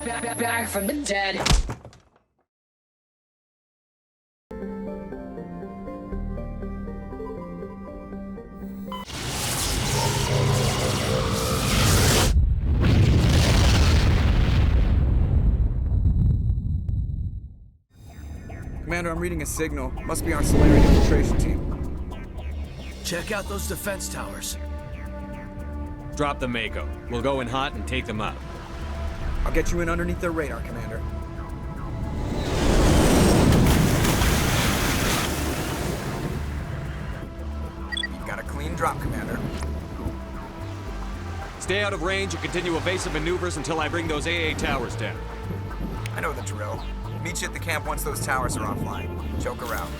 back from the dead. Commander, I'm reading a signal. Must be our Solarian infiltration team. Check out those defense towers. Drop the Mako. We'll go in hot and take them out. I'll get you in underneath their radar, Commander. You've got a clean drop, Commander. Stay out of range and continue evasive maneuvers until I bring those AA towers down. I know the drill. Meet you at the camp once those towers are offline. Joke around.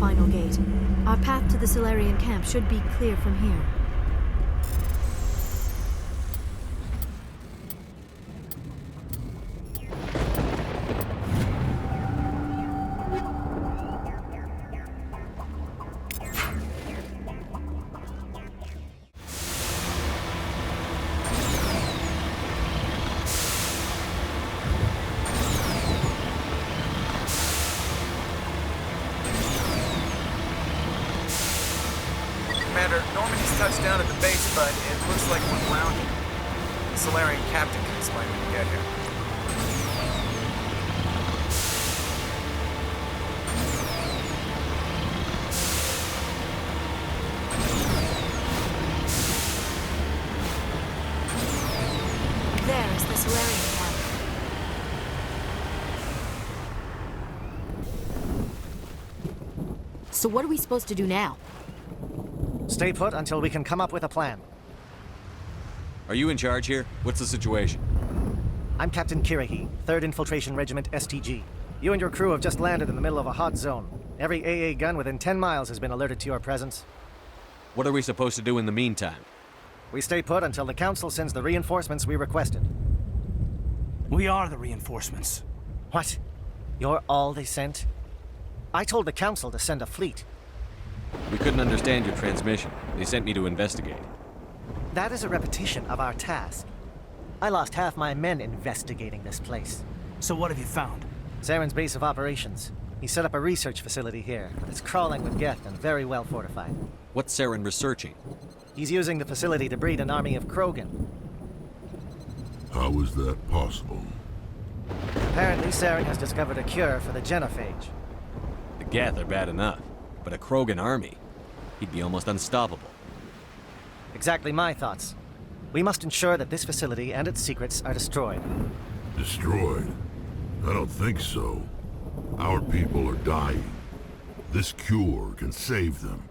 final gate. Our path to the Solarian camp should be clear from here. Commander, Normandy's touched down at the base, but it looks like we're grounded. The Solarian captain can explain when we get here. There is the Solarian camp. So what are we supposed to do now? Stay put until we can come up with a plan. Are you in charge here? What's the situation? I'm Captain Kirahi, 3rd Infiltration Regiment STG. You and your crew have just landed in the middle of a hot zone. Every AA gun within 10 miles has been alerted to your presence. What are we supposed to do in the meantime? We stay put until the Council sends the reinforcements we requested. We are the reinforcements. What? You're all they sent? I told the Council to send a fleet. We couldn't understand your transmission. They sent me to investigate. That is a repetition of our task. I lost half my men investigating this place. So what have you found? Zaren's base of operations. He set up a research facility here, but it's crawling with Geth and very well fortified. What's Saren researching? He's using the facility to breed an army of Krogan. How is that possible? Apparently, Saren has discovered a cure for the genophage. The Geth are bad enough, but a Krogan army? He'd be almost unstoppable. Exactly my thoughts. We must ensure that this facility and its secrets are destroyed. Destroyed? I don't think so. Our people are dying. This cure can save them.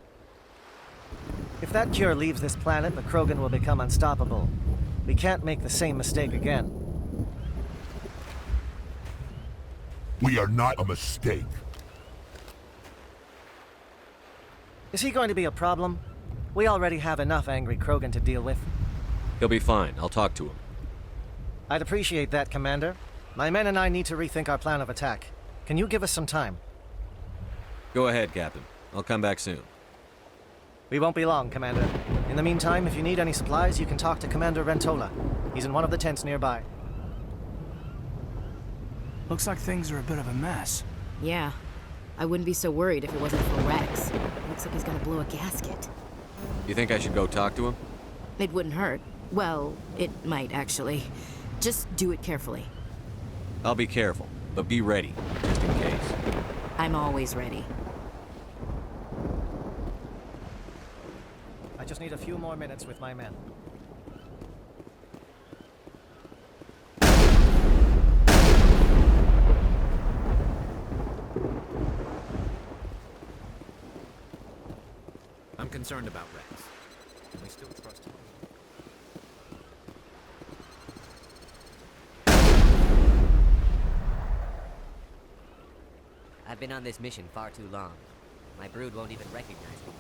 If that cure leaves this planet, the Krogan will become unstoppable. We can't make the same mistake again. We are not a mistake. Is he going to be a problem? We already have enough angry Krogan to deal with. He'll be fine. I'll talk to him. I'd appreciate that, Commander. My men and I need to rethink our plan of attack. Can you give us some time? Go ahead, Captain. I'll come back soon. We won't be long, Commander. In the meantime, if you need any supplies, you can talk to Commander Rentola. He's in one of the tents nearby. Looks like things are a bit of a mess. Yeah. I wouldn't be so worried if it wasn't for Rex. Looks like he's gonna blow a gasket. You think I should go talk to him? It wouldn't hurt. Well, it might actually. Just do it carefully. I'll be careful, but be ready, just in case. I'm always ready. I just need a few more minutes with my men. I'm concerned about Rex. Can we still trust him? I've been on this mission far too long. My brood won't even recognize me.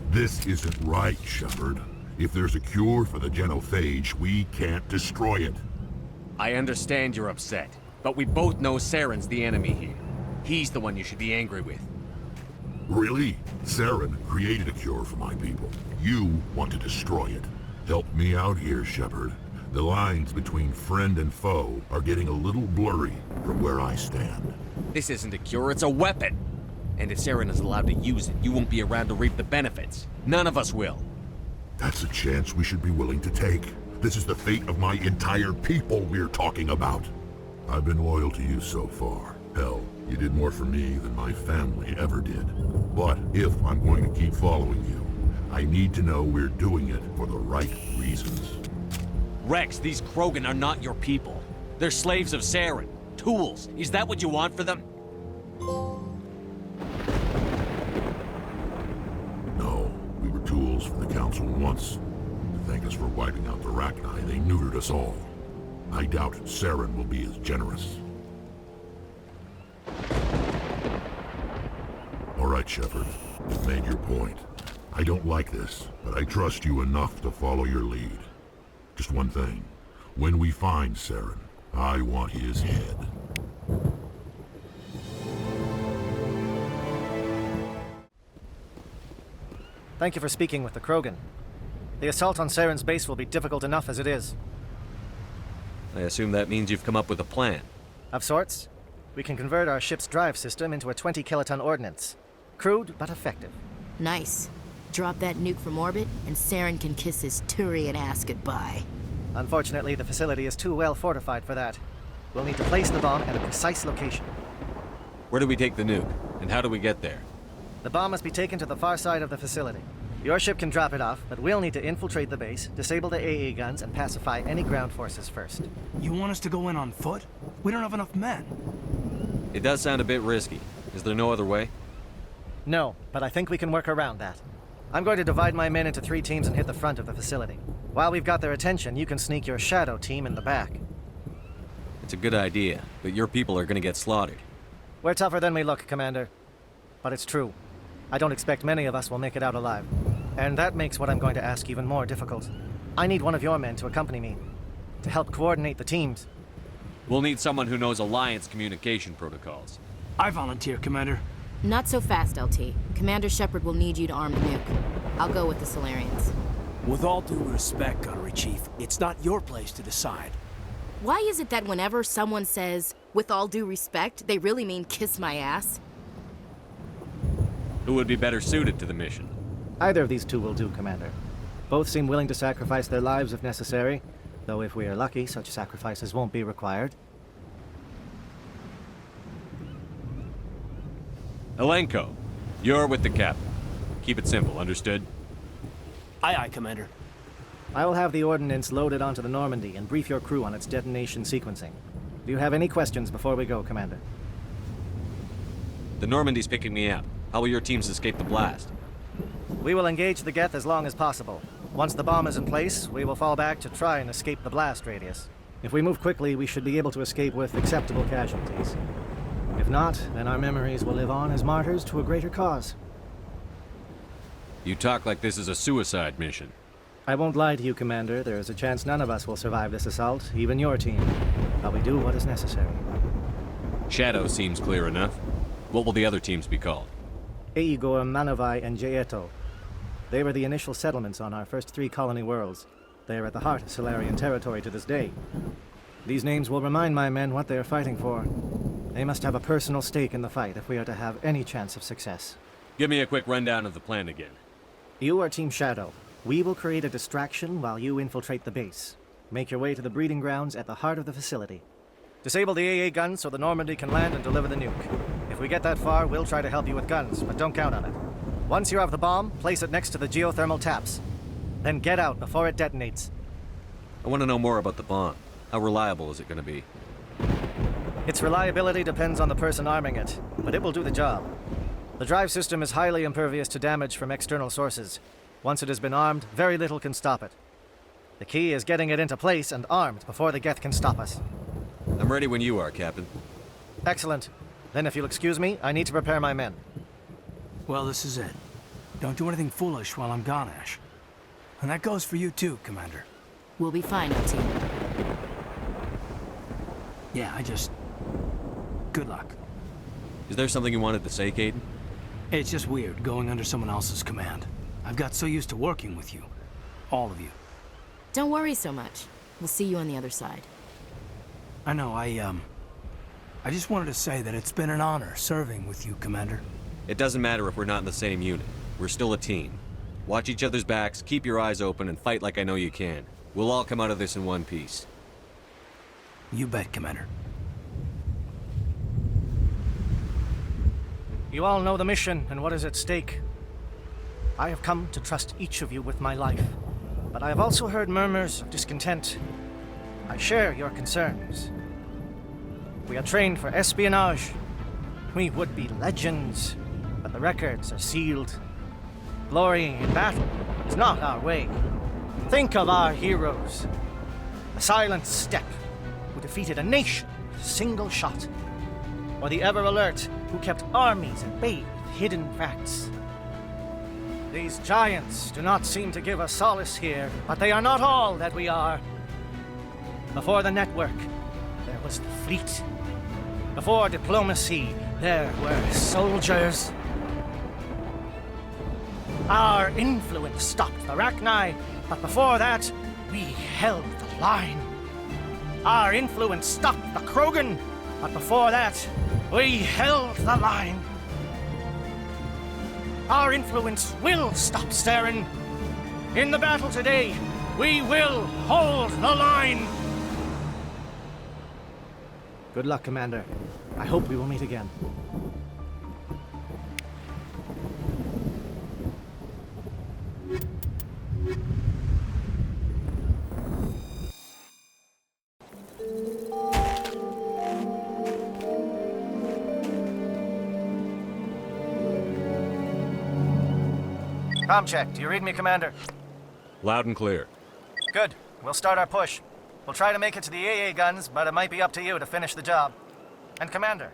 This isn't right, Shepard. If there's a cure for the genophage, we can't destroy it. I understand you're upset, but we both know Saren's the enemy here. He's the one you should be angry with. Really? Saren created a cure for my people. You want to destroy it. Help me out here, Shepard. The lines between friend and foe are getting a little blurry from where I stand. This isn't a cure, it's a weapon! And if Saren is allowed to use it, you won't be around to reap the benefits. None of us will. That's a chance we should be willing to take. This is the fate of my entire people we're talking about. I've been loyal to you so far. Hell, you did more for me than my family ever did. But if I'm going to keep following you, I need to know we're doing it for the right reasons. Rex, these Krogan are not your people. They're slaves of Saren. Tools. Is that what you want for them? No, we were tools for the Council once. To thank us for wiping out the Rachni, they neutered us all. I doubt Saren will be as generous. All right, Shepard. You've made your point. I don't like this, but I trust you enough to follow your lead. Just one thing. When we find Saren, I want his head. Thank you for speaking with the Krogan. The assault on Saren's base will be difficult enough as it is. I assume that means you've come up with a plan. Of sorts. We can convert our ship's drive system into a 20-kiloton ordnance. Crude, but effective. Nice. Drop that nuke from orbit, and Saren can kiss his Turian ass goodbye. Unfortunately, the facility is too well fortified for that. We'll need to place the bomb at a precise location. Where do we take the nuke? And how do we get there? The bomb must be taken to the far side of the facility. Your ship can drop it off, but we'll need to infiltrate the base, disable the AA guns, and pacify any ground forces first. You want us to go in on foot? We don't have enough men. It does sound a bit risky. Is there no other way? No, but I think we can work around that. I'm going to divide my men into 3 teams and hit the front of the facility. While we've got their attention, you can sneak your shadow team in the back. It's a good idea, but your people are gonna get slaughtered. We're tougher than we look, Commander. But it's true. I don't expect many of us will make it out alive. And that makes what I'm going to ask even more difficult. I need one of your men to accompany me, to help coordinate the teams. We'll need someone who knows Alliance communication protocols. I volunteer, Commander. Not so fast, LT. Commander Shepard will need you to arm the nuke. I'll go with the Solarians. With all due respect, Gunnery Chief, it's not your place to decide. Why is it that whenever someone says, with all due respect, they really mean kiss my ass? Who would be better suited to the mission? Either of these 2 will do, Commander. Both seem willing to sacrifice their lives if necessary, though if we are lucky, such sacrifices won't be required. Elenko, you're with the captain. Keep it simple, understood? Aye, aye, Commander. I will have the ordnance loaded onto the Normandy and brief your crew on its detonation sequencing. Do you have any questions before we go, Commander? The Normandy's picking me up. How will your teams escape the blast? We will engage the Geth as long as possible. Once the bomb is in place, we will fall back to try and escape the blast radius. If we move quickly, we should be able to escape with acceptable casualties. If not, then our memories will live on as martyrs to a greater cause. You talk like this is a suicide mission. I won't lie to you, Commander. There is a chance none of us will survive this assault, even your team. But we do what is necessary. Shadow seems clear enough. What will the other teams be called? Aegor, Manavai, and Jaeto. They were the initial settlements on our first 3 colony worlds. They are at the heart of Solarian territory to this day. These names will remind my men what they are fighting for. They must have a personal stake in the fight if we are to have any chance of success. Give me a quick rundown of the plan again. You are Team Shadow. We will create a distraction while you infiltrate the base. Make your way to the breeding grounds at the heart of the facility. Disable the AA guns so the Normandy can land and deliver the nuke. If we get that far, we'll try to help you with guns, but don't count on it. Once you have the bomb, place it next to the geothermal taps. Then get out before it detonates. I want to know more about the bomb. How reliable is it going to be? Its reliability depends on the person arming it, but it will do the job. The drive system is highly impervious to damage from external sources. Once it has been armed, very little can stop it. The key is getting it into place and armed before the Geth can stop us. I'm ready when you are, Captain. Excellent. Then if you'll excuse me, I need to prepare my men. Well, this is it. Don't do anything foolish while I'm gone, Ash. And that goes for you too, Commander. We'll be fine, LT. Yeah, good luck. Is there something you wanted to say, Caden? It's just weird going under someone else's command. I've got so used to working with you. All of you. Don't worry so much. We'll see you on the other side. I know, I just wanted to say that it's been an honor serving with you, Commander. It doesn't matter if we're not in the same unit. We're still a team. Watch each other's backs, keep your eyes open, and fight like I know you can. We'll all come out of this in one piece. You bet, Commander. You all know the mission and what is at stake. I have come to trust each of you with my life, but I have also heard murmurs of discontent. I share your concerns. We are trained for espionage. We would be legends, but the records are sealed. Glory in battle is not our way. Think of our heroes. The silent step, defeated a nation with a single shot. Or the ever-alert who kept armies at bay with hidden facts. These giants do not seem to give us solace here, but they are not all that we are. Before the network, there was the fleet. Before diplomacy, there were soldiers. Our influence stopped the Rachni, but before that, we held the line. Our influence stopped the Krogan, but before that, we held the line. Our influence will stop Saren. In the battle today, we will hold the line. Good luck, Commander. I hope we will meet again. Com check. Do you read me, Commander? Loud and clear. Good. We'll start our push. We'll try to make it to the AA guns, but it might be up to you to finish the job. And Commander,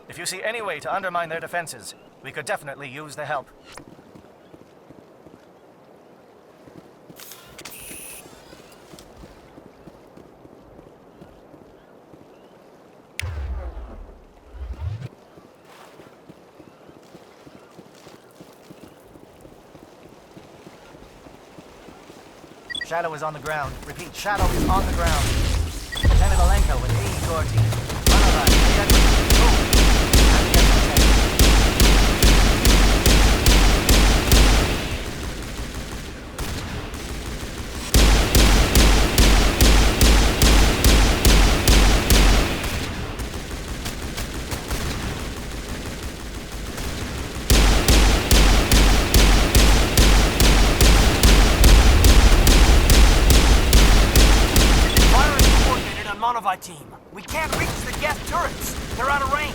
if you see any way to undermine their defenses, we could definitely use the help. Shadow is on the ground. Repeat, Shadow is on the ground. Lieutenant Alenko with AE Core Team. Team. We can't reach the gas turrets. They're out of range.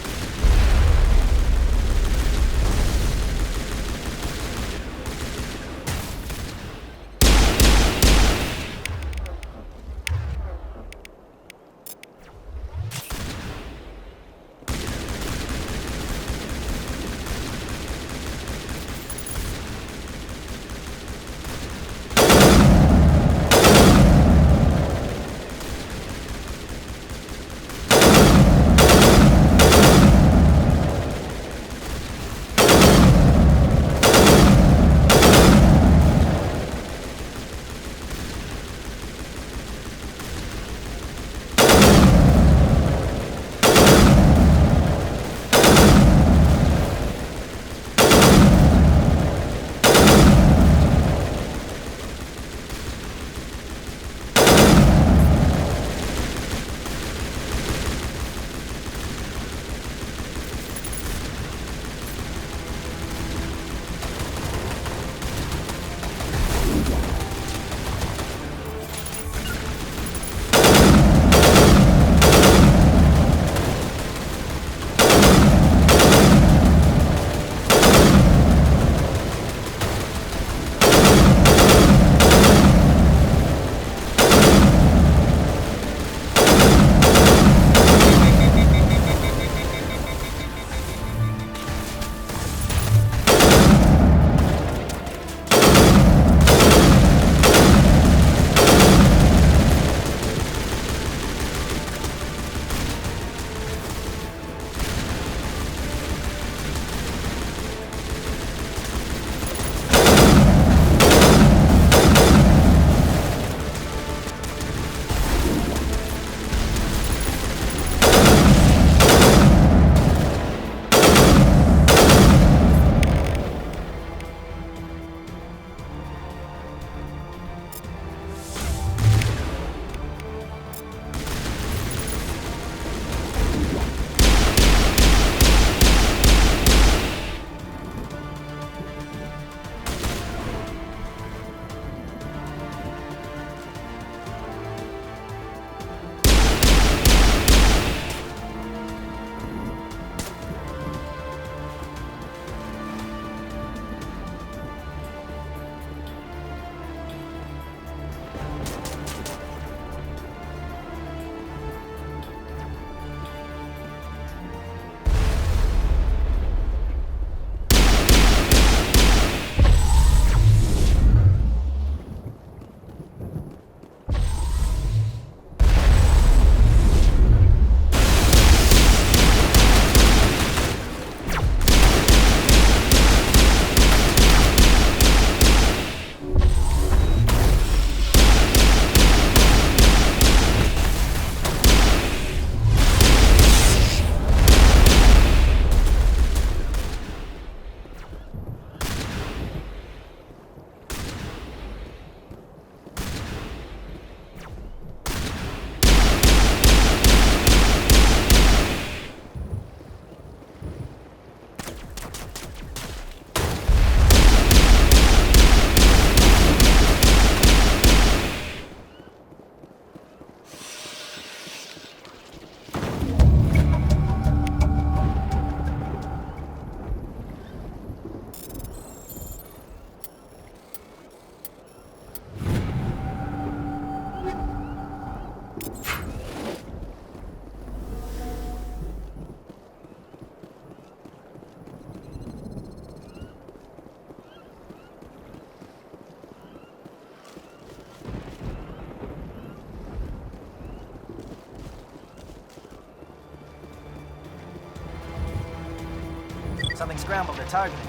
something scrambled at targeting.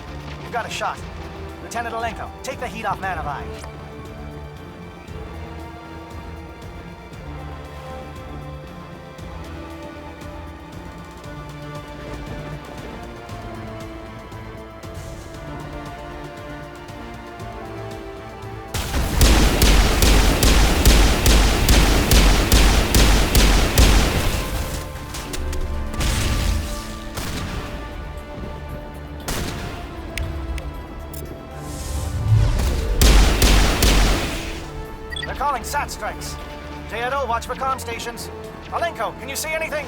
You've got a shot. Lieutenant Alenko, take the heat off Man of Eye. Calling SAT strikes. J.O., watch for comm stations. Alenko, can you see anything?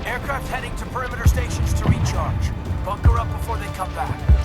Aircraft heading to perimeter stations to recharge. Bunker up before they come back.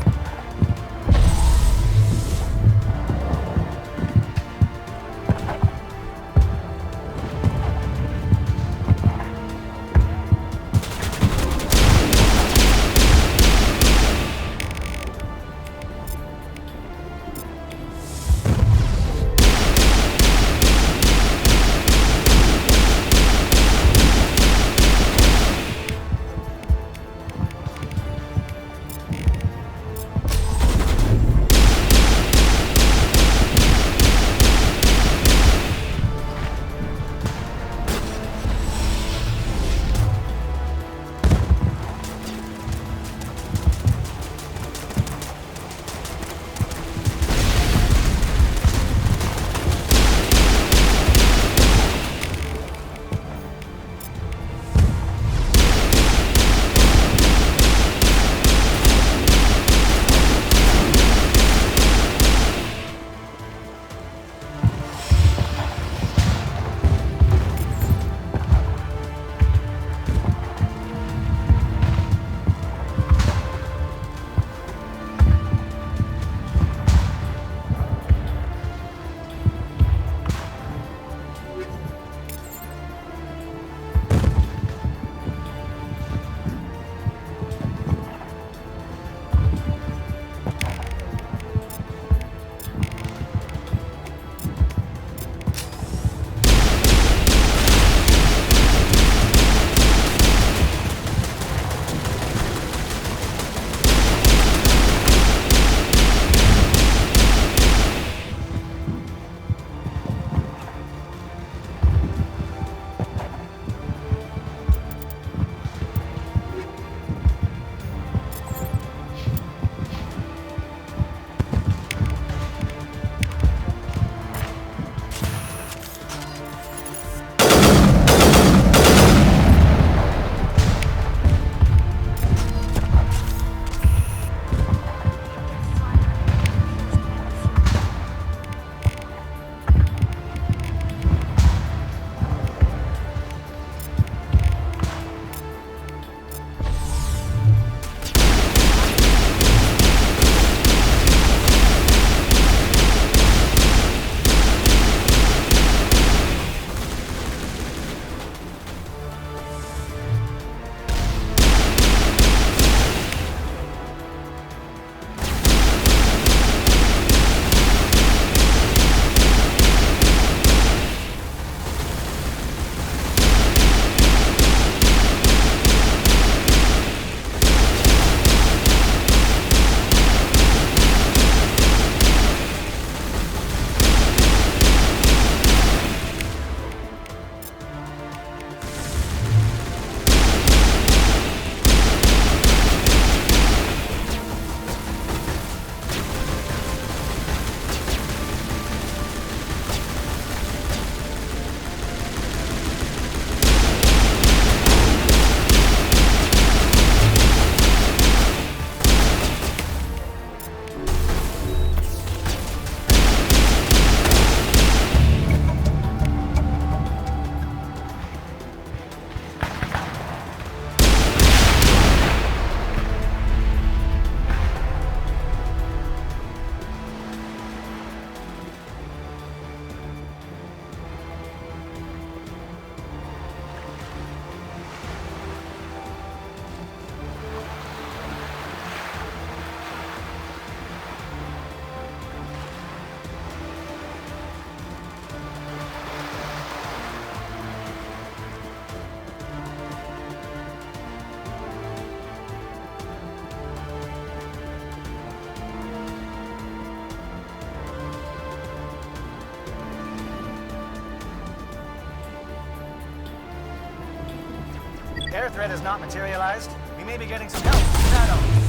care threat has not materialized, we may be getting some help from Shadow.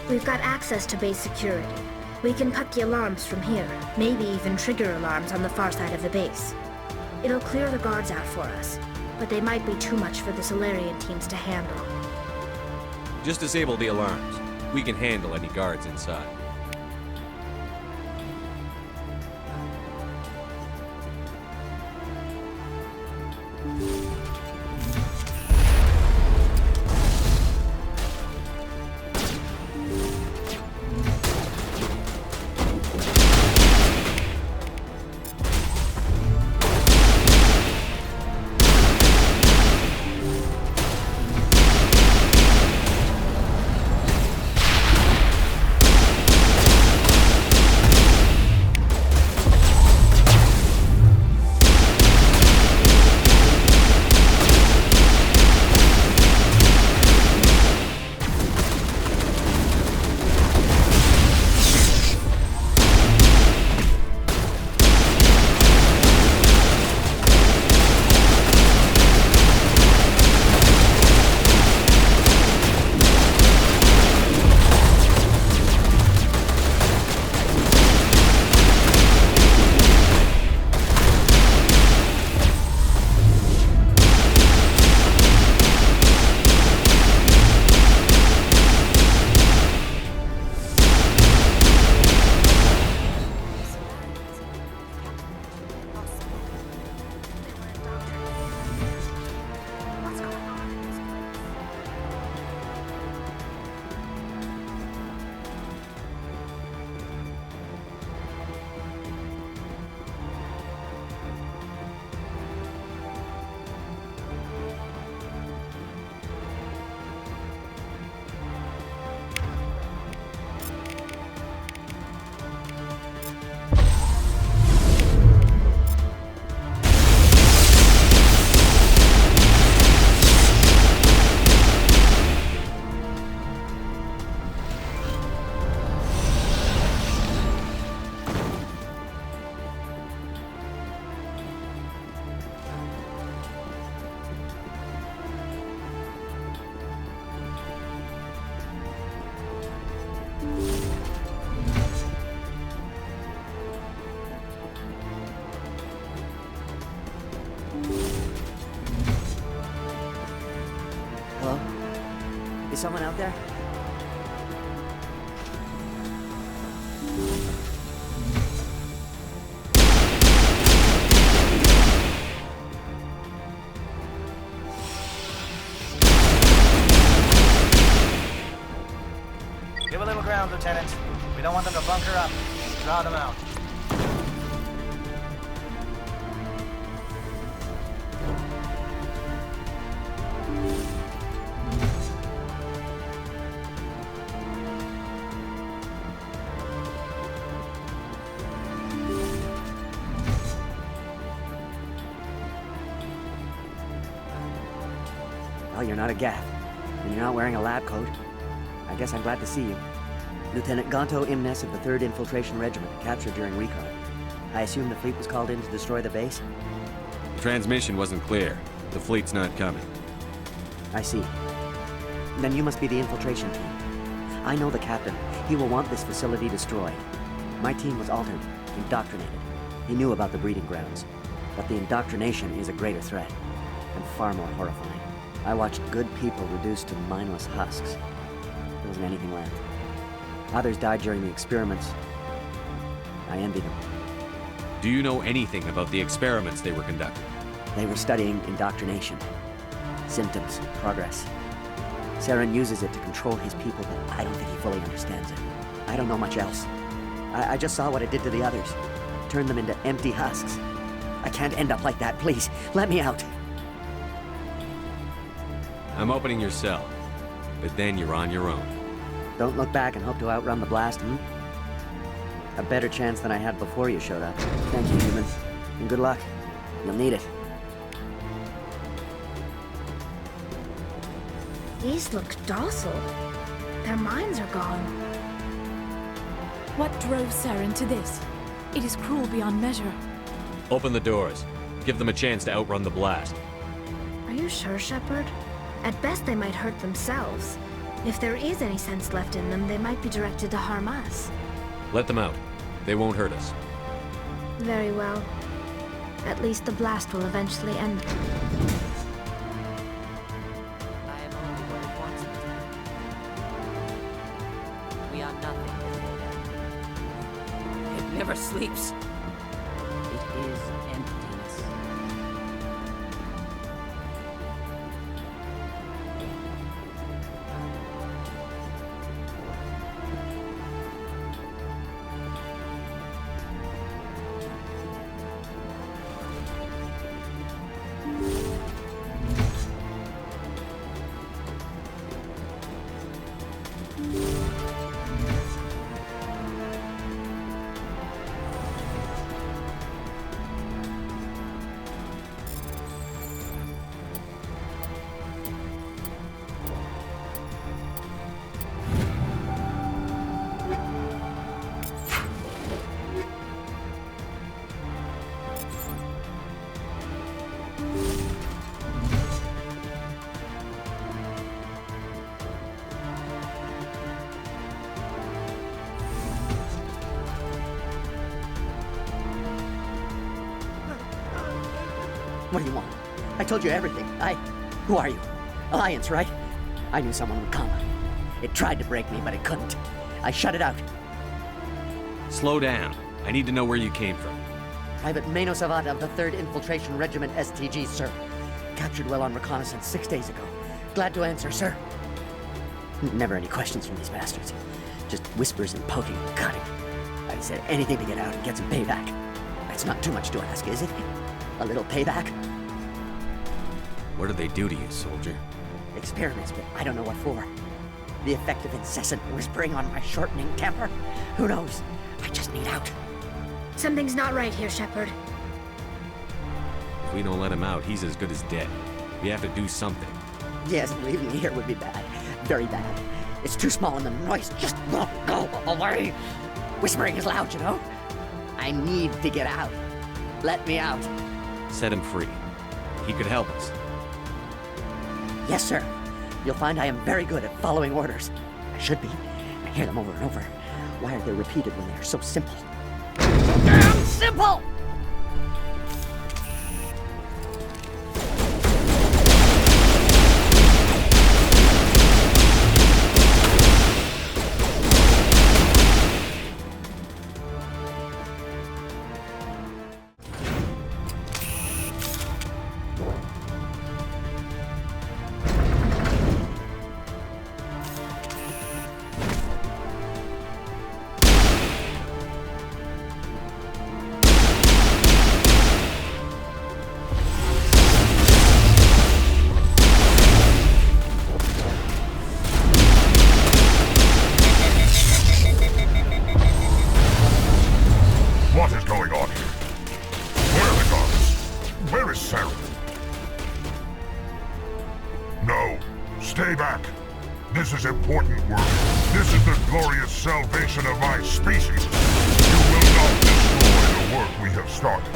We've got access to base security. We can cut the alarms from here, maybe even trigger alarms on the far side of the base. It'll clear the guards out for us, but they might be too much for the Solarian teams to handle. Just disable the alarms. We can handle any guards inside. Hello? Is someone out there? Give a little ground, Lieutenant. We don't want them to bunker up. Draw them out. Well, you're not a Geth, and you're not wearing a lab coat. I guess I'm glad to see you. Lieutenant Gonto Imnes of the 3rd Infiltration Regiment, captured during recon. I assume the fleet was called in to destroy the base? The transmission wasn't clear. The fleet's not coming. I see. Then you must be the infiltration team. I know the captain. He will want this facility destroyed. My team was altered, indoctrinated. He knew about the breeding grounds. But the indoctrination is a greater threat, and far more horrifying. I watched good people reduced to mindless husks. There wasn't anything left. Others died during the experiments. I envy them. Do you know anything about the experiments they were conducting? They were studying indoctrination. Symptoms, progress. Saren uses it to control his people, but I don't think he fully understands it. I don't know much else. I just saw what it did to the others. Turned them into empty husks. I can't end up like that, please. Let me out. I'm opening your cell, but then you're on your own. Don't look back and hope to outrun the blast, A better chance than I had before you showed up. Thank you, human. And good luck. You'll need it. These look docile. Their minds are gone. What drove Saren to this? It is cruel beyond measure. Open the doors. Give them a chance to outrun the blast. Are you sure, Shepard? At best, they might hurt themselves. If there is any sense left in them, they might be directed to harm us. Let them out. They won't hurt us. Very well. At least the blast will eventually end. I am only what it wants me to be. We are nothing before that. It never sleeps. It is emptiness. What do you want? I told you everything. Who are you? Alliance, right? I knew someone would come. It tried to break me, but it couldn't. I shut it out. Slow down. I need to know where you came from. Private Mano Savat of the 3rd Infiltration Regiment STG, sir. Captured well on reconnaissance 6 days ago. Glad to answer, sir. Never any questions from these bastards. Just whispers and poking and cutting. I said anything to get out and get some payback. That's not too much to ask, is it? A little payback? What did they do to you, soldier? Experiments, but I don't know what for. The effect of incessant whispering on my shortening temper? Who knows? I just need out. Something's not right here, Shepard. If we don't let him out, he's as good as dead. We have to do something. Yes, leaving me here would be bad. Very bad. It's too small and the noise just won't go away. Whispering is loud, you know? I need to get out. Let me out. Set him free. He could help us. Yes, sir. You'll find I am very good at following orders. I should be. I hear them over and over. Why are they repeated when they are so simple? So damn simple! salvation of my species, you will not destroy the work we have started.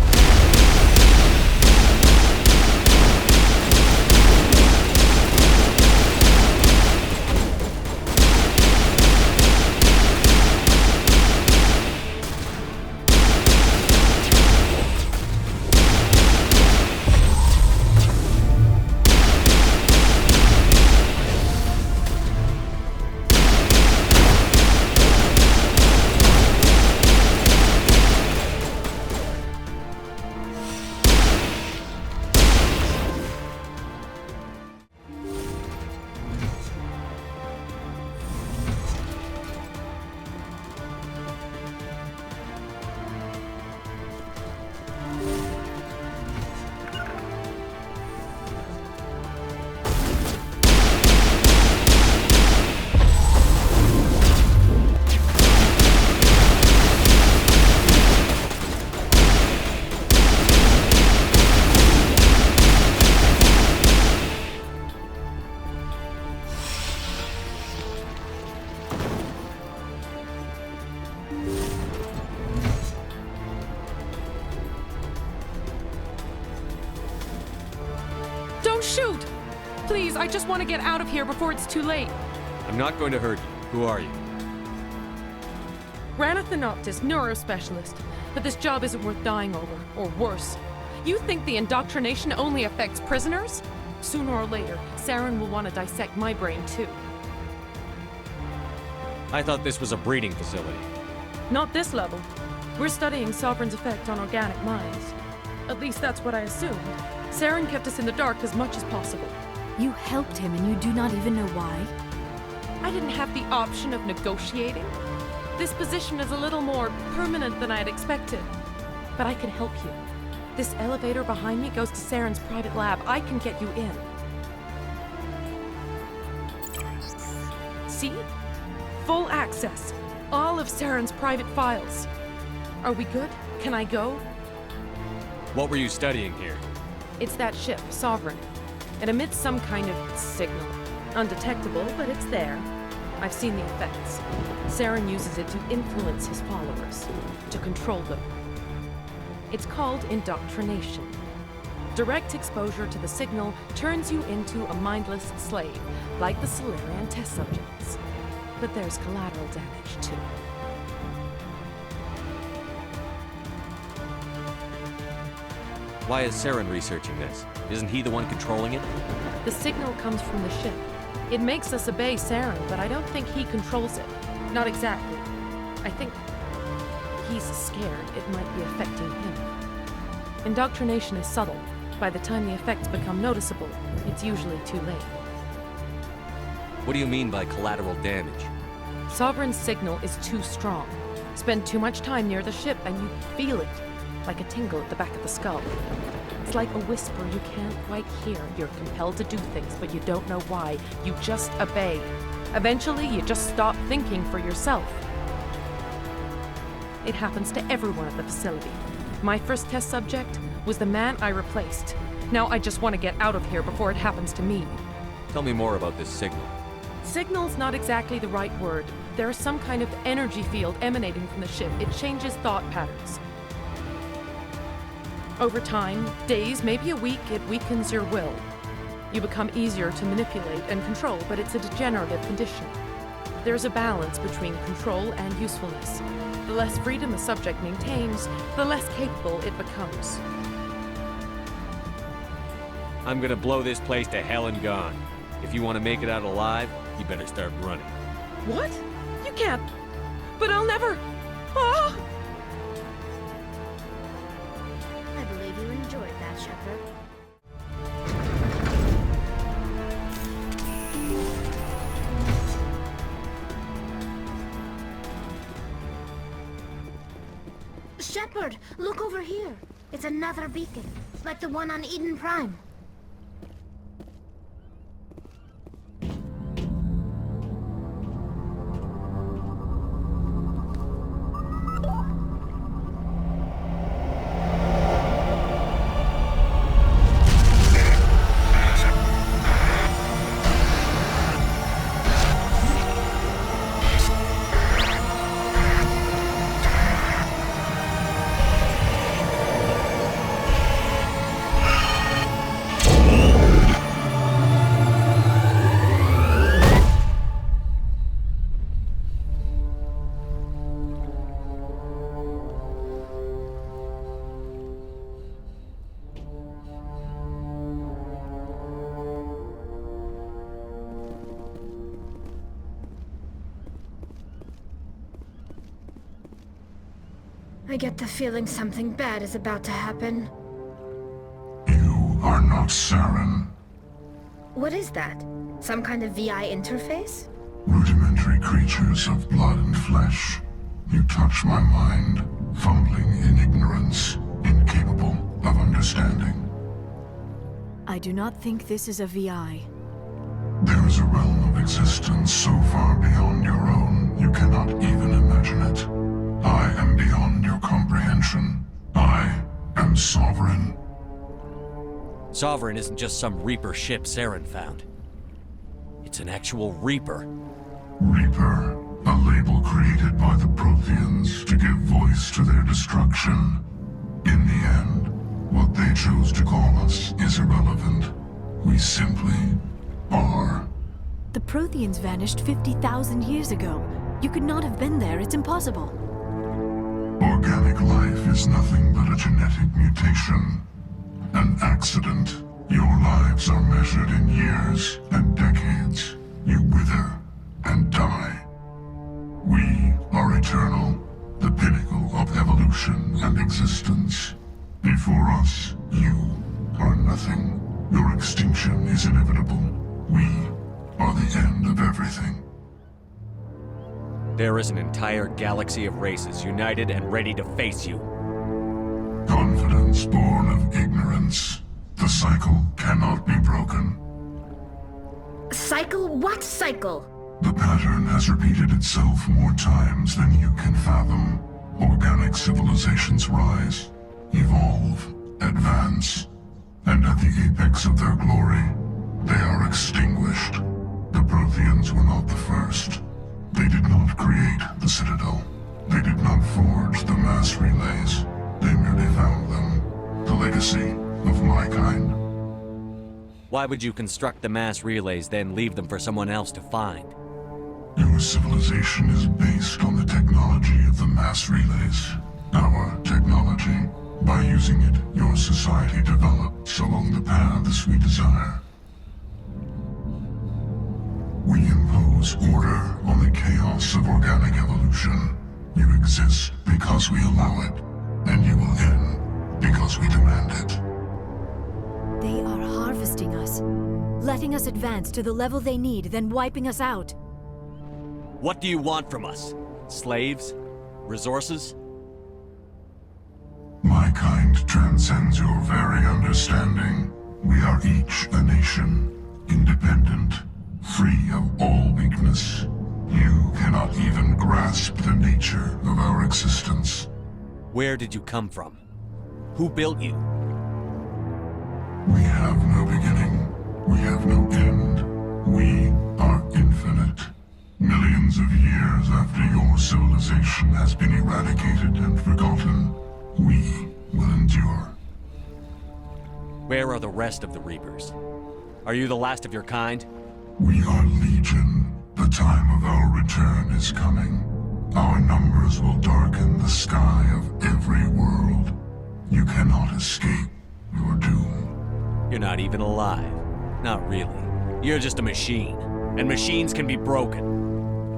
Shoot! Please, I just want to get out of here before it's too late. I'm not going to hurt you. Who are you? Ranathanoptis, neurospecialist. But this job isn't worth dying over, or worse. You think the indoctrination only affects prisoners? Sooner or later, Saren will want to dissect my brain too. I thought this was a breeding facility. Not this level. We're studying Sovereign's effect on organic minds. At least that's what I assumed. Saren kept us in the dark as much as possible. You helped him and you do not even know why? I didn't have the option of negotiating. This position is a little more permanent than I had expected. But I can help you. This elevator behind me goes to Saren's private lab. I can get you in. See? Full access. All of Saren's private files. Are we good? Can I go? What were you studying here? It's that ship, Sovereign. It emits some kind of signal. Undetectable, but it's there. I've seen the effects. Saren uses it to influence his followers, to control them. It's called indoctrination. Direct exposure to the signal turns you into a mindless slave, like the Solarian test subjects. But there's collateral damage, too. Why is Saren researching this? Isn't he the one controlling it? The signal comes from the ship. It makes us obey Saren, but I don't think he controls it. Not exactly. I think he's scared it might be affecting him. Indoctrination is subtle. By the time the effects become noticeable, it's usually too late. What do you mean by collateral damage? Sovereign's signal is too strong. Spend too much time near the ship and you feel it. Like a tingle at the back of the skull. It's like a whisper you can't quite hear. You're compelled to do things, but you don't know why. You just obey. Eventually, you just stop thinking for yourself. It happens to everyone at the facility. My first test subject was the man I replaced. Now I just want to get out of here before it happens to me. Tell me more about this signal. Signal's not exactly the right word. There is some kind of energy field emanating from the ship. It changes thought patterns. Over time, days, maybe a week, it weakens your will. You become easier to manipulate and control, but it's a degenerative condition. There's a balance between control and usefulness. The less freedom the subject maintains, the less capable it becomes. I'm gonna blow this place to hell and gone. If you want to make it out alive, you better start running. What? You can't. But I'll never. Ah! I believe you enjoyed that, Shepard. Shepard, look over here. It's another beacon, like the one on Eden Prime. I get the feeling something bad is about to happen. You are not Saren. What is that? Some kind of VI interface? Rudimentary creatures of blood and flesh. You touch my mind, fumbling in ignorance, incapable of understanding. I do not think this is a VI. There is a realm of existence so far beyond your own, you cannot even imagine it. I am beyond your comprehension. I am Sovereign. Sovereign isn't just some Reaper ship Saren found. It's an actual Reaper. Reaper, a label created by the Protheans to give voice to their destruction. In the end, what they chose to call us is irrelevant. We simply are. The Protheans vanished 50,000 years ago. You could not have been there. It's impossible. Organic life is nothing but a genetic mutation. An accident. Your lives are measured in years and decades. You wither and die. We are eternal, the pinnacle of evolution and existence. Before us, you are nothing. Your extinction is inevitable. We are the end of everything. There is an entire galaxy of races united and ready to face you. Confidence born of ignorance. The cycle cannot be broken. Cycle? What cycle? The pattern has repeated itself more times than you can fathom. Organic civilizations rise, evolve, advance, and at the apex of their glory, they are extinguished. The Protheans were not the first. They did not create the Citadel. They did not forge the mass relays. They merely found them. The legacy of my kind. Why would you construct the mass relays, then leave them for someone else to find? Your civilization is based on the technology of the mass relays. Our technology. By using it, your society develops along the paths we desire. We impose order on the chaos of organic evolution. You exist because we allow it, and you will end because we demand it. They are harvesting us, letting us advance to the level they need, then wiping us out. What do you want from us? Slaves? Resources? My kind transcends your very understanding. We are each a nation, independent, free of all weakness. You cannot even grasp the nature of our existence. Where did you come from? Who built you? We have no beginning. We have no end. We are infinite. Millions of years after your civilization has been eradicated and forgotten, we will endure. Where are the rest of the Reapers? Are you the last of your kind? We are Legion. The time of our return is coming. Our numbers will darken the sky of every world. You cannot escape your doom. You're not even alive. Not really. You're just a machine. And machines can be broken.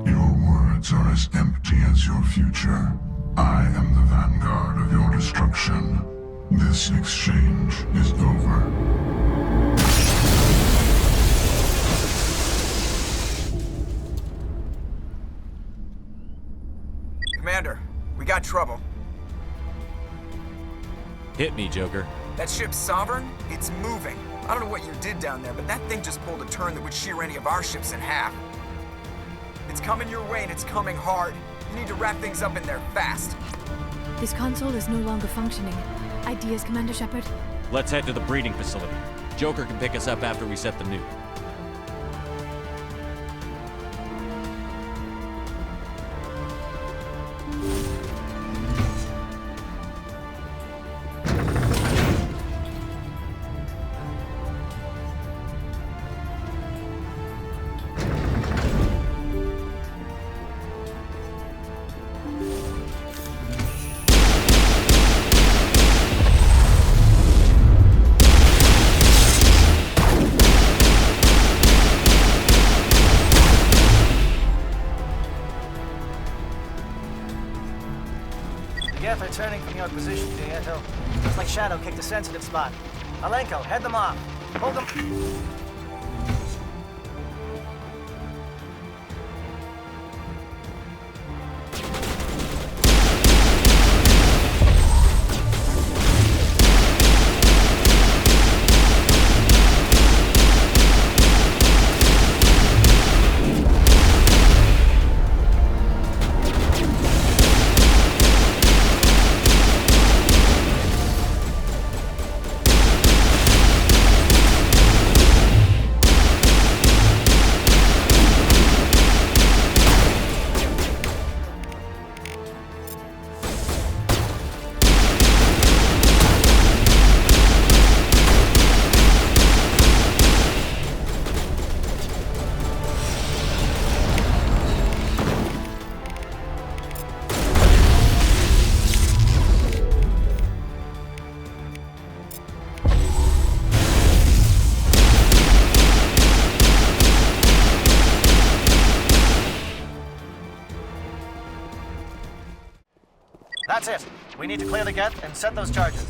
Your words are as empty as your future. I am the vanguard of your destruction. This exchange is over. Commander, we got trouble. Hit me, Joker. That ship's Sovereign? It's moving. I don't know what you did down there, but that thing just pulled a turn that would shear any of our ships in half. It's coming your way and it's coming hard. You need to wrap things up in there fast. This console is no longer functioning. Ideas, Commander Shepard? Let's head to the breeding facility. Joker can pick us up after we set the nuke. Geth are turning from your position, Dieto. Looks like Shadow kicked a sensitive spot. Alenko, head them off. Hold them. That's it. We need to clear the Geth and set those charges.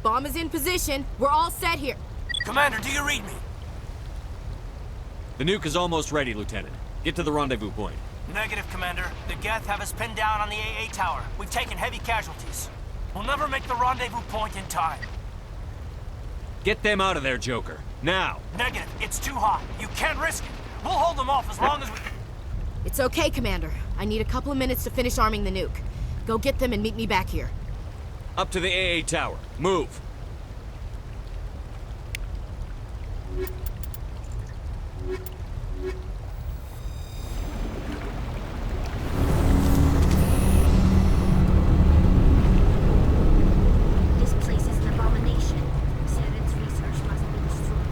Bomb is in position. We're all set here. Commander, do you read me? The nuke is almost ready, Lieutenant. Get to the rendezvous point. Negative, Commander. The Geth have us pinned down on the AA tower. We've taken heavy casualties. We'll never make the rendezvous point in time. Get them out of there, Joker. Now! Negative. It's too hot. You can't risk it. We'll hold them off as long as we... It's okay, Commander. I need a couple of minutes to finish arming the nuke. Go get them and meet me back here. Up to the AA tower. Move! This place is an abomination. Saren's research must be destroyed.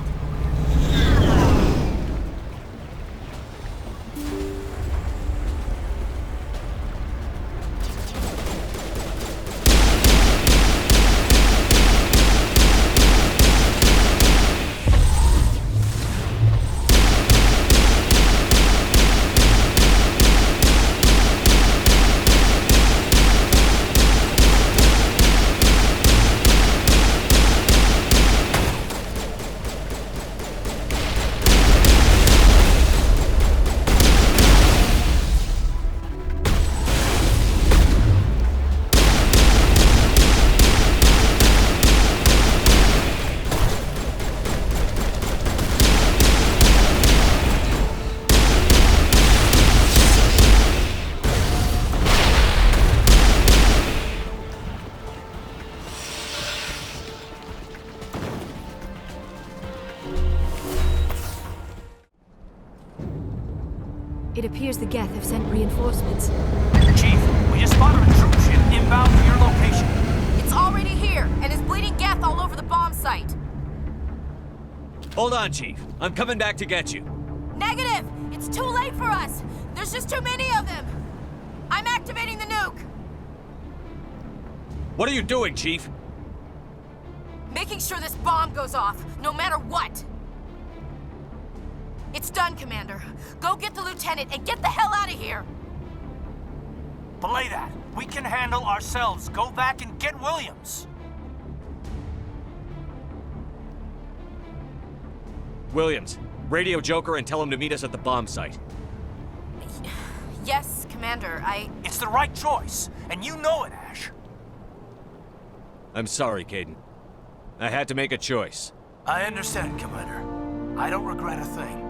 It appears the Geth have sent reinforcements. Chief, we just spotted a troop ship inbound to your location. It's already here, and is bleeding Geth all over the bomb site. Hold on, Chief. I'm coming back to get you. Negative! It's too late for us! There's just too many of them! I'm activating the nuke! What are you doing, Chief? Making sure this bomb goes off, no matter what! It's done, Commander. Go get the lieutenant and get the hell out of here! Belay that. We can handle ourselves. Go back and get Williams. Williams, radio Joker and tell him to meet us at the bomb site. Yes, Commander, It's the right choice, and you know it, Ash. I'm sorry, Caden. I had to make a choice. I understand, Commander. I don't regret a thing.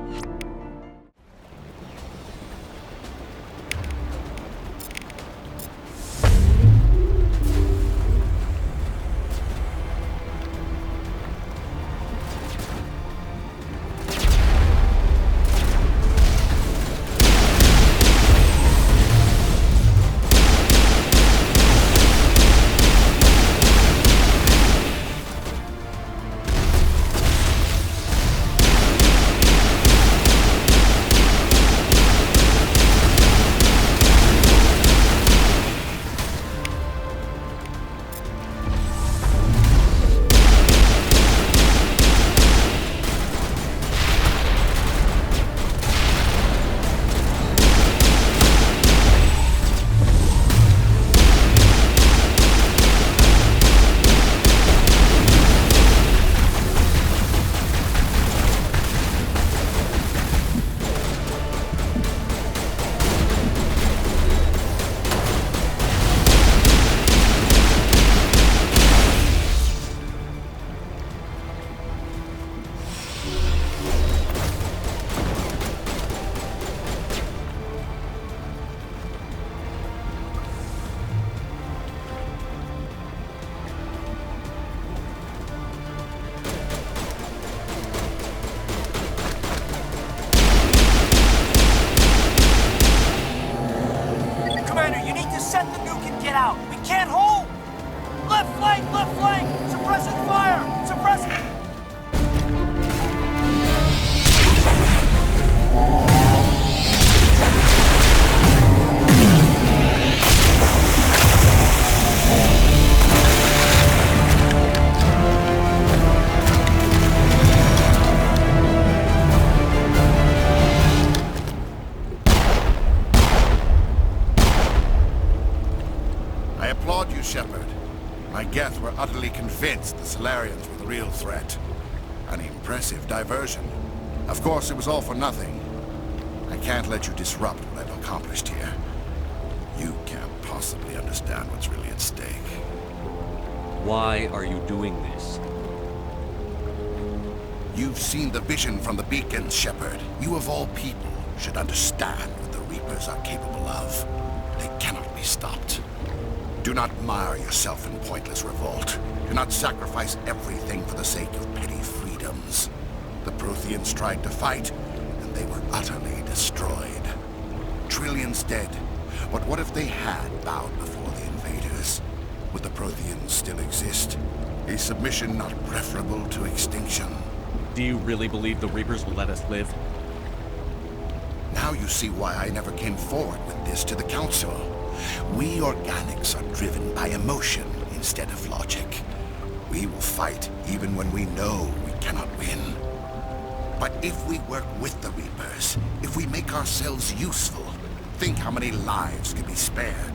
Shepard. My Geth were utterly convinced the Solarians were the real threat. An impressive diversion. Of course, it was all for nothing. I can't let you disrupt what I've accomplished here. You can't possibly understand what's really at stake. Why are you doing this? You've seen the vision from the beacons, Shepard. You of all people should understand what the Reapers are capable of. They cannot be stopped. Do not mire yourself in pointless revolt. Do not sacrifice everything for the sake of petty freedoms. The Protheans tried to fight, and they were utterly destroyed. Trillions dead. But what if they had bowed before the invaders? Would the Protheans still exist? A submission not preferable to extinction? Do you really believe the Reapers will let us live? Now you see why I never came forward with this to the Council. We organics are driven by emotion instead of logic. We will fight even when we know we cannot win. But if we work with the Reapers, if we make ourselves useful, think how many lives could be spared.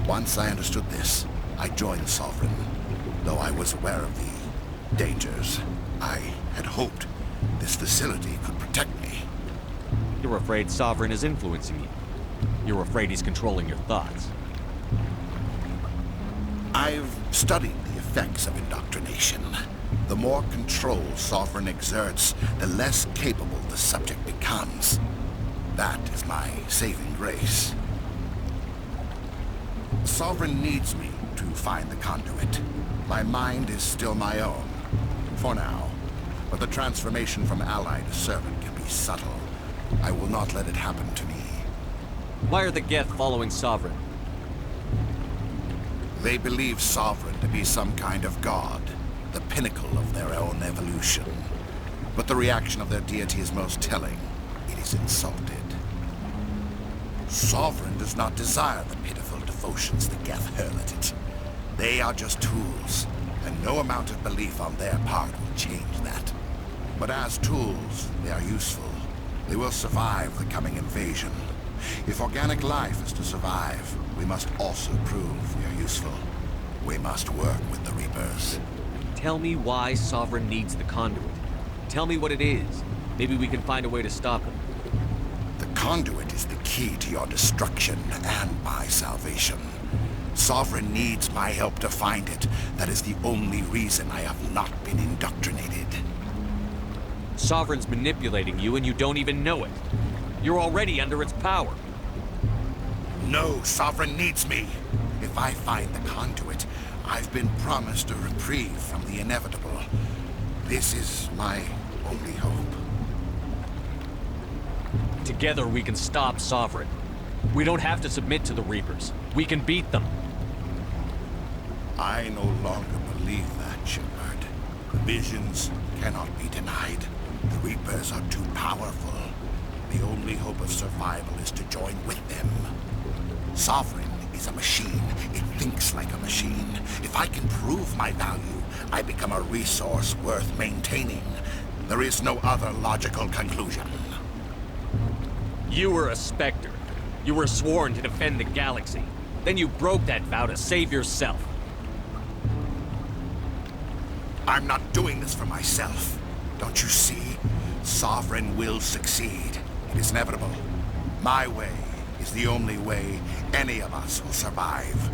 Once I understood this, I joined Sovereign. Though I was aware of the dangers, I had hoped this facility could protect me. You're afraid Sovereign is influencing you. You're afraid he's controlling your thoughts. I've studied the effects of indoctrination. The more control Sovereign exerts, the less capable the subject becomes. That is my saving grace. Sovereign needs me to find the conduit. My mind is still my own, for now. But the transformation from ally to servant can be subtle. I will not let it happen to me. Why are the Geth following Sovereign? They believe Sovereign to be some kind of god, the pinnacle of their own evolution. But the reaction of their deity is most telling. It is insulted. Sovereign does not desire the pitiful devotions the Geth hurl at it. They are just tools, and no amount of belief on their part will change that. But as tools, they are useful. They will survive the coming invasion. If organic life is to survive, we must also prove we are useful. We must work with the Reapers. Tell me why Sovereign needs the conduit. Tell me what it is. Maybe we can find a way to stop him. The conduit is the key to your destruction and my salvation. Sovereign needs my help to find it. That is the only reason I have not been indoctrinated. Sovereign's manipulating you and you don't even know it. You're already under its power. No, Sovereign needs me. If I find the conduit, I've been promised a reprieve from the inevitable. This is my only hope. Together we can stop Sovereign. We don't have to submit to the Reapers. We can beat them. I no longer believe that, Shepard. Visions cannot be denied. The Reapers are too powerful. The only hope of survival is to join with them. Sovereign is a machine. It thinks like a machine. If I can prove my value, I become a resource worth maintaining. There is no other logical conclusion. You were a Spectre. You were sworn to defend the galaxy. Then you broke that vow to save yourself. I'm not doing this for myself. Don't you see? Sovereign will succeed. It is inevitable. My way is the only way any of us will survive.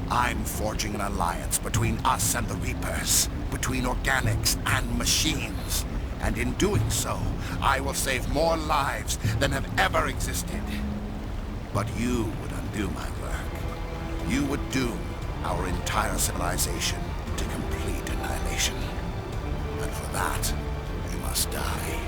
I'm forging an alliance between us and the Reapers, between organics and machines. And in doing so, I will save more lives than have ever existed. But you would undo my work. You would doom our entire civilization to complete annihilation. And for that, you must die.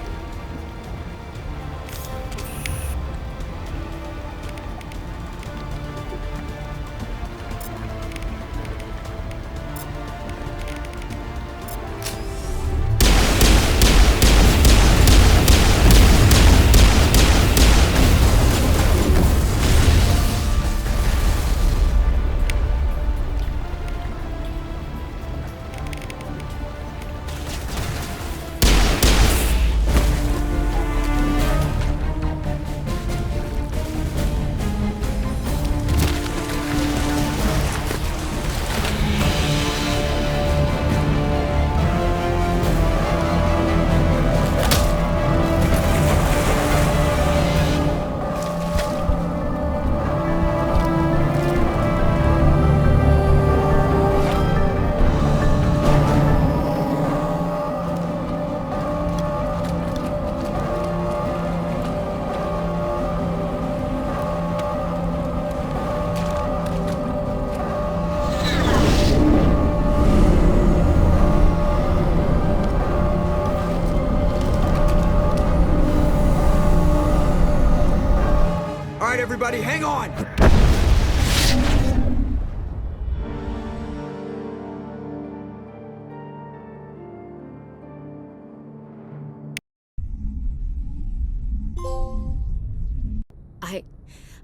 Everybody, hang on!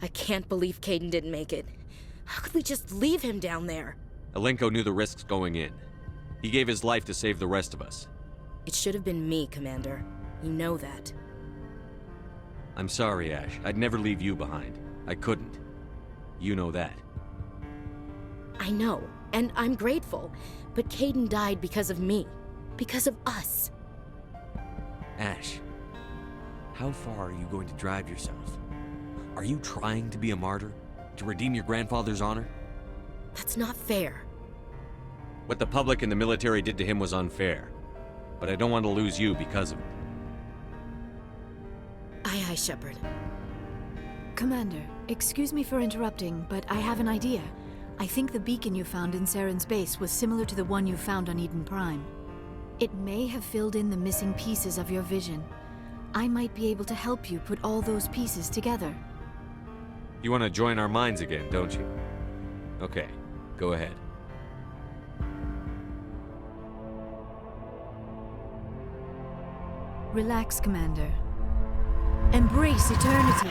I can't believe Kaidan didn't make it. How could we just leave him down there? Alenko knew the risks going in. He gave his life to save the rest of us. It should have been me, Commander. You know that. I'm sorry, Ash. I'd never leave you behind. I couldn't. You know that. I know, and I'm grateful. But Kaidan died because of me. Because of us. Ash, how far are you going to drive yourself? Are you trying to be a martyr? To redeem your grandfather's honor? That's not fair. What the public and the military did to him was unfair. But I don't want to lose you because of it. Aye, aye, Shepard. Commander, excuse me for interrupting, but I have an idea. I think the beacon you found in Saren's base was similar to the one you found on Eden Prime. It may have filled in the missing pieces of your vision. I might be able to help you put all those pieces together. You want to join our minds again, don't you? Okay, go ahead. Relax, Commander. Embrace eternity.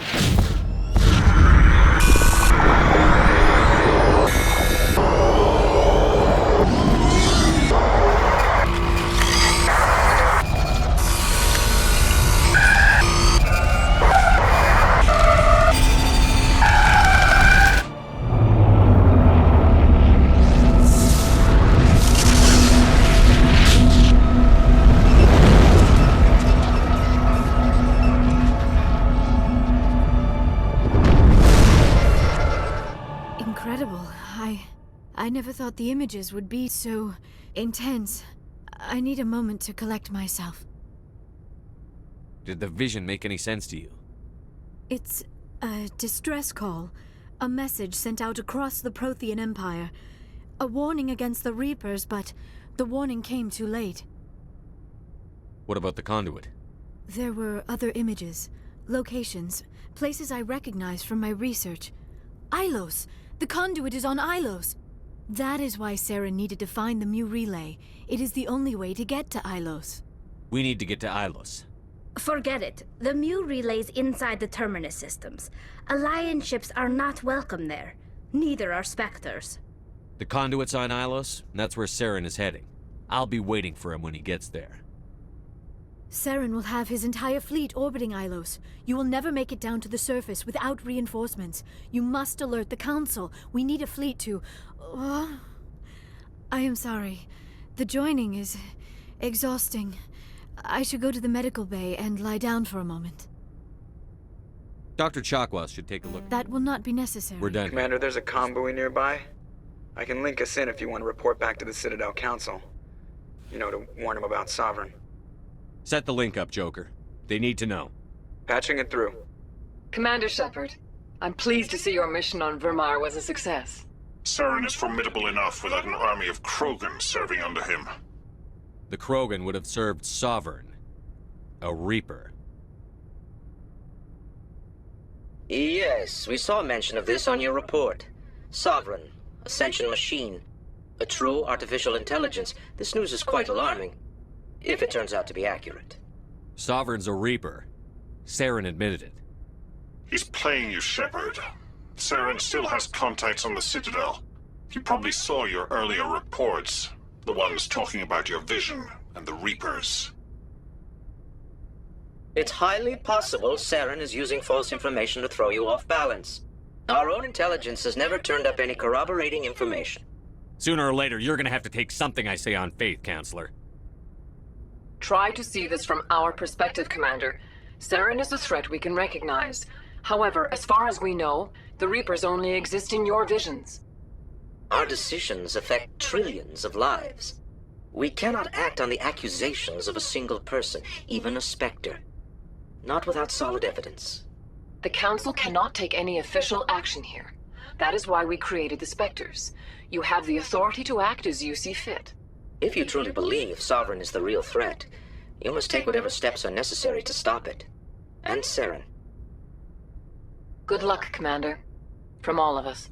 I never thought the images would be so intense. I need a moment to collect myself. Did the vision make any sense to you? It's a distress call. A message sent out across the Prothean Empire. A warning against the Reapers, but the warning came too late. What about the conduit? There were other images, locations, places I recognized from my research. Ilos! The conduit is on Ilos! That is why Saren needed to find the Mu relay. It is the only way to get to Ilos. We need to get to Ilos. Forget it. The Mu relay's inside the Terminus systems. Alliance ships are not welcome there. Neither are Spectres. The conduit's on Ilos, and that's where Saren is heading. I'll be waiting for him when he gets there. Saren will have his entire fleet orbiting Ilos. You will never make it down to the surface without reinforcements. You must alert the Council. We need a fleet to... I am sorry. The joining is exhausting. I should go to the medical bay and lie down for a moment. Dr. Chakwas should take a look. That will not be necessary. We're done. Commander, there's a convoy nearby. I can link us in if you want to report back to the Citadel Council. You know, to warn them about Sovereign. Set the link up, Joker. They need to know. Patching it through. Commander Shepard, I'm pleased to see your mission on Virmire was a success. Saren is formidable enough without an army of Krogan serving under him. The Krogan would have served Sovereign. A Reaper. Yes, we saw mention of this on your report. Sovereign, Ascension machine. A true artificial intelligence. This news is quite alarming. If it turns out to be accurate. Sovereign's a Reaper. Saren admitted it. He's playing you, Shepard. Saren still has contacts on the Citadel. He probably saw your earlier reports. The ones talking about your vision and the Reapers. It's highly possible Saren is using false information to throw you off balance. Our own intelligence has never turned up any corroborating information. Sooner or later, you're gonna have to take something I say on faith, Counselor. Try to see this from our perspective, Commander. Saren is a threat we can recognize. However, as far as we know, the Reapers only exist in your visions. Our decisions affect trillions of lives. We cannot act on the accusations of a single person, even a Spectre. Not without solid evidence. The Council cannot take any official action here. That is why we created the Spectres. You have the authority to act as you see fit. If you truly believe Sovereign is the real threat, you must take whatever steps are necessary to stop it. And Saren. Good luck, Commander. From all of us.